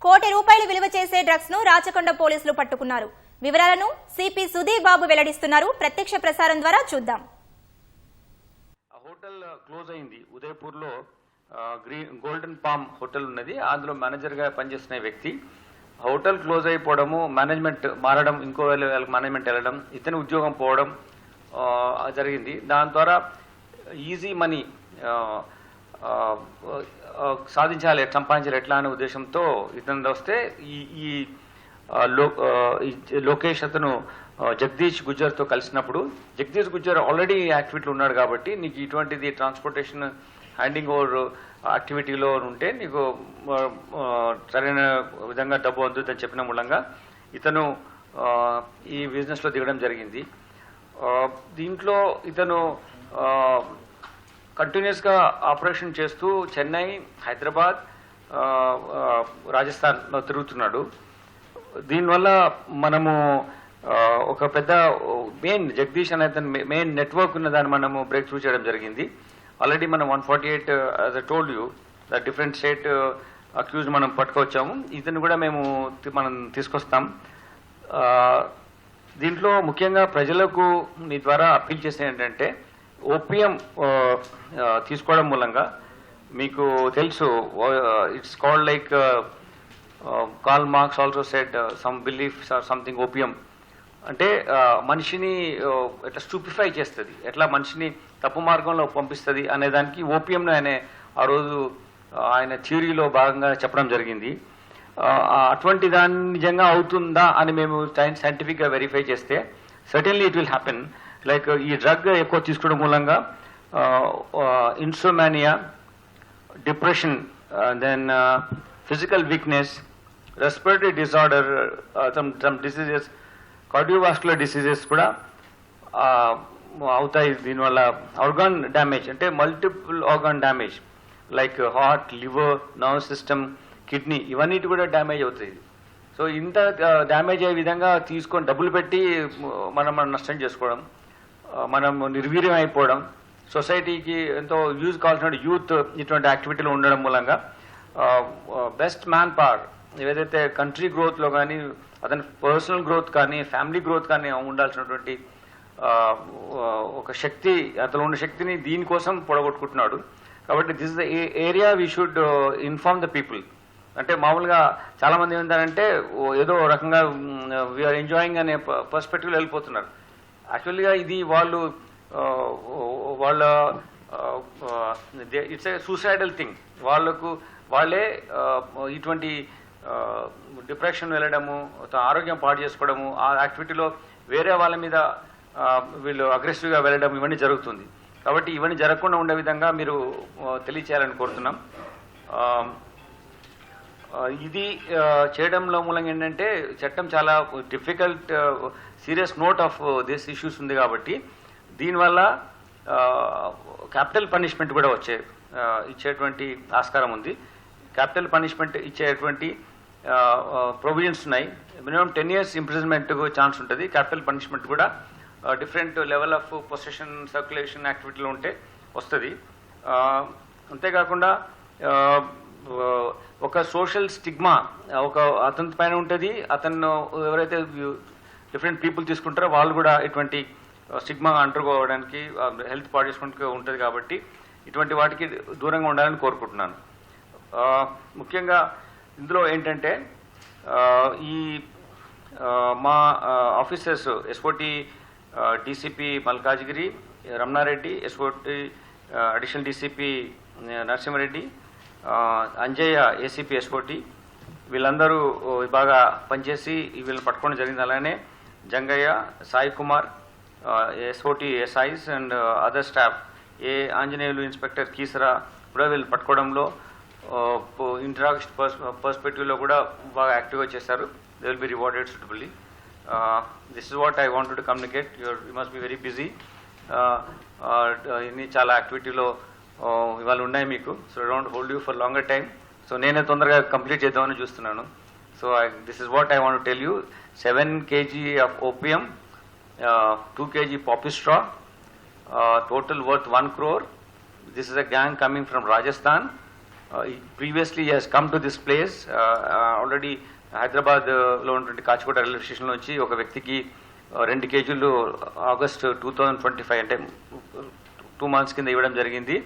కోటి రూపాయలు విలువ చేసే డ్రగ్స్ ను రాచకొండ పోలీసులు పట్టుకున్నారు. వివరాలను సిపి సుధీర్ బాబు వెల్లడిస్తున్నారు. ప్రత్యక్ష ప్రసారం ద్వారా చూద్దాం. హోటల్ క్లోజ్ అయింది. ఉదయపూర్ లో గోల్డెన్ పామ్ హోటల్ ఉన్నది. అందులో మేనేజర్ గా పనిచేస్తున్న వ్యక్తి హోటల్ క్లోజ్ అయిపోవడము, మేనేజ్మెంట్ మారడం, ఇంకో మేనేజ్మెంట్ వెళ్ళడం, ఇతని ఉద్యోగం పోవడం జరిగింది. దాని ద్వారా ఈజీ మనీ సాధించాలి, సంపాదించాలి ఎట్లా అనే ఉద్దేశంతో ఇతను వస్తే ఈ లోకేష్ అతను జగదీష్ గుజ్జర్తో కలిసినప్పుడు, జగదీష్ గుజ్జర్ ఆల్రెడీ యాక్టివిటీలో ఉన్నాడు కాబట్టి నీకు ఇటువంటిది ట్రాన్స్పోర్టేషన్ హ్యాండింగ్ ఓవర్ యాక్టివిటీలో ఉంటే నీకు సరైన విధంగా డబ్బు అందుతుందని చెప్పిన మూలంగా ఇతను ఈ బిజినెస్లో దిగడం జరిగింది. దీంట్లో ఇతను కంటిన్యూస్గా ఆపరేషన్ చేస్తూ చెన్నై, హైదరాబాద్, రాజస్థాన్లో తిరుగుతున్నాడు. దీనివల్ల మనము ఒక పెద్ద జగదీష్ అనే మెయిన్ నెట్వర్క్ ఉన్న దాన్ని మనము బ్రేక్ త్రూ చేయడం జరిగింది. ఆల్రెడీ మనం 148 as I told you the different state accused మనం పట్టుకొచ్చాము. ఇతను కూడా మనం తీసుకొస్తాం. దీంట్లో ముఖ్యంగా ప్రజలకు మీ ద్వారా అప్పీల్ చేసేది ఏంటంటే, ఓపియం తీసుకోవడం మూలంగా మీకు తెలుసు, it's called like Karl Marx also said some beliefs or something. Opium అంటే మనిషిని ఎట్లా స్టూపిఫై చేస్తుంది, ఎట్లా మనిషిని తప్పు మార్గంలో పంపిస్తుంది అనే దానికి ఓపియంను ఆ రోజు ఆయన థియరీలో భాగంగా చెప్పడం జరిగింది. అటువంటి దాన్ని నిజంగా అవుతుందా అని మేము సైంటిఫిక్గా వెరిఫై చేస్తే certainly it will happen. Like ఈ డ్రగ్ ఎక్కువ తీసుకోవడం మూలంగా insomnia, depression, then physical weakness, respiratory disorder, some diseases, cardiovascular diseases కూడా అవుతాయి. దీనివల్ల ఆర్గాన్ డ్యామేజ్ అంటే multiple organ damage like heart, liver, nerve system, kidney ఇవన్నిటి కూడా డ్యామేజ్ అవుతాయి. సో ఇంత డ్యామేజ్ అయ్యే విధంగా తీసుకొని డబ్బులు పెట్టి మనం నష్టం చేసుకోవడం, మనం నిర్వీర్యం అయిపోవడం, సొసైటీకి ఎంతో యూజ్ కావాల్సిన యూత్ ఇటువంటి యాక్టివిటీలో ఉండడం మూలంగా బెస్ట్ మ్యాన్ పవర్ ఏదైతే కంట్రీ గ్రోత్లో కానీ, అతని పర్సనల్ గ్రోత్ కానీ, ఫ్యామిలీ గ్రోత్ కానీ ఉండాల్సినటువంటి ఒక శక్తి, అతను ఉన్న శక్తిని దీనికోసం పొడగొట్టుకుంటున్నాడు. కాబట్టి this is the area we should inform the people. అంటే మామూలుగా చాలామంది ఏమంటారంటే ఏదో రకంగా వీఆర్ ఎంజాయింగ్ అనే పర్స్పెక్టివ్లో వెళ్ళిపోతున్నారు. యాక్చువల్గా ఇది వాళ్ళ ఇట్స్ ఏ సూసైడల్ థింగ్. వాళ్ళే ఇటువంటి డిప్రెషన్ వెళ్ళడము, ఆరోగ్యం పాడు చేసుకోవడము, ఆ యాక్టివిటీలో వేరే వాళ్ళ మీద వీళ్ళు అగ్రెసివ్గా వెళ్ళడం ఇవన్నీ జరుగుతుంది. కాబట్టి ఇవన్నీ జరగకుండా ఉండే విధంగా మీరు తెలియచేయాలని కోరుతున్నాం. ఇది చేయడంలో మూలంగా ఏంటంటే చట్టం చాలా difficult, serious note of this issues ఉంది కాబట్టి దీనివల్ల క్యాపిటల్ పనిష్మెంట్ కూడా ఇచ్చేటువంటి ఆస్కారం ఉంది. క్యాపిటల్ పనిష్మెంట్ ఇచ్చేటువంటి ప్రొవిజన్స్ ఉన్నాయి. మినిమం 10 years ఇంప్రిజన్మెంట్ ఛాన్స్ ఉంటుంది. క్యాపిటల్ పనిష్మెంట్ కూడా different level of possession, circulation యాక్టివిటీలో ఉంటే వస్తుంది. అంతేకాకుండా ఒక సోషల్ స్టిగ్మా అతని పైన ఉంటుంది. అతను ఎవరైతే డిఫరెంట్ పీపుల్ తీసుకుంటారో వాళ్ళు కూడా ఇటువంటి స్టిగ్మా అంటుకోవడానికి, హెల్త్ పాడు చేసుకుంటూ ఉంటుంది. కాబట్టి ఇటువంటి వాటికి దూరంగా ఉండాలని కోరుకుంటున్నాను. ముఖ్యంగా ఇందులో ఏంటంటే మా officers SOT DCP Malkajgiri, Ramana Reddy, SOT additional DCP Narasimha Reddy, Anjaiah ACP SOT, వీళ్ళందరూ బాగా పనిచేసి వీళ్ళని పట్టుకోవడం జరిగింది. అలానే Jangaiah, Sai Kumar, SOT SIs and other staff, Anjaneyulu, inspector Keesara కూడా వీళ్ళు పట్టుకోవడంలో ఇంటరాక్షన్ పర్స్పెక్టివ్లో కూడా బాగా యాక్టివ్గా చేశారు. They will be rewarded suitably. This is what I wanted to communicate. You must be very busy. ఇన్ని చాలా యాక్టివిటీలో ఇవాళ ఉన్నాయి మీకు. So I don't hold you for longer time. So నేనే తొందరగా కంప్లీట్ చేద్దామని చూస్తున్నాను. So this is what I want to tell you. 7 kg of opium, 2 kg poppy straw, total worth 1 crore. This is a gang coming from Rajasthan. Previously he's come to this place. Already హైదరాబాద్లో ఉన్నటువంటి Kachiguda railway station నుంచి ఒక వ్యక్తికి 2 కేజీలు August 2025 అంటే 2 months కింద ఇవ్వడం జరిగింది.